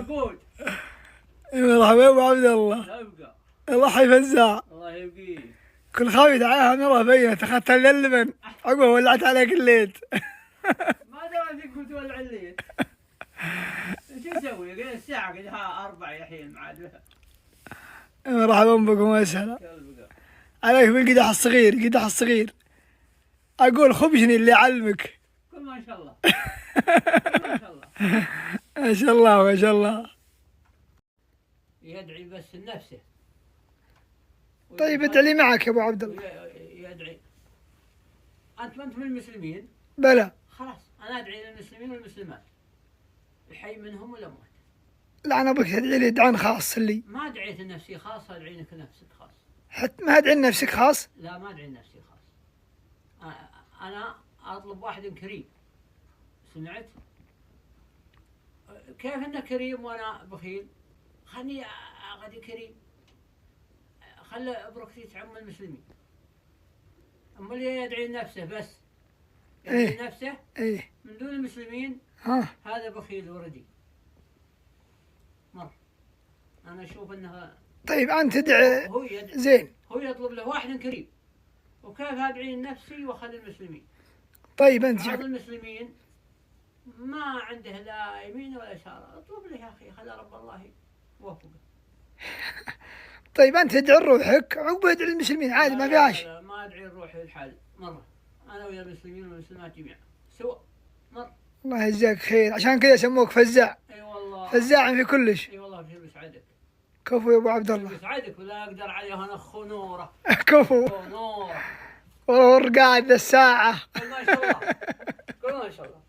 مرقود. مرحبا ابو عبد الله. لا يبقى. الله حي فزاع. الله يبقيه. كل خاوي تعالها نرى بينت اخذت اللبن عقبه ولعت عليك الليت. ما دام فيك تولع الليل. شو نسوي؟ قلنا الساعة قدها 4 يا حين عاد. مرحبا بكم وسهلا. عليك بالقدح الصغير، قدح الصغير. اقول خبشني اللي يعلمك. قل ما شاء الله. ما شاء الله. ما شاء الله ما شاء الله. يدعي بس لنفسه. طيب ادعي لي معك يا ابو عبد الله. يدعي. انت ما انت من المسلمين؟ بلى. خلاص انا ادعي للمسلمين والمسلمات. الحي منهم والاموات. لا انا بك تدعي لي دعاء خاص لي. ما دعيت لنفسي خاص، ادعي لك نفسك خاص. حتى ما ادعي لنفسك خاص؟ لا ما ادعي لنفسي خاص. انا اطلب واحد كريم. سمعت؟ كيف انه كريم وانا بخيل؟ خلني غادي كريم. خلي بركتي تعم المسلمين. اما اللي يدعي لنفسه بس يدعي لنفسه ايه من دون المسلمين هذا بخيل وردي. مر انا اشوف انها. طيب انت تدعي زين. هو يطلب له واحد كريم، وكيف ادعي لنفسي واخلي المسلمين. طيب انت بعض المسلمين ما عنده لا يمين ولا يسار، اطلب له يا اخي خلى رب الله يوفقه. طيب انت تدعي لروحك عقبه ادعي للمسلمين عادي ما فيهاش. لا ما ادعي لروحي الحال مره. انا ويا المسلمين والمسلمات جميعا سواء. مر. الله يجزاك خير، عشان كذا سموك فزاع. اي والله. فزاع في كلش. اي والله بشير بسعدك. كفو يا ابو عبد الله. بسعدك ولا اقدر عليها نخ نوره. كفو. نوره. والله قاعد الساعه. قل ما شاء الله. قل ما شاء الله.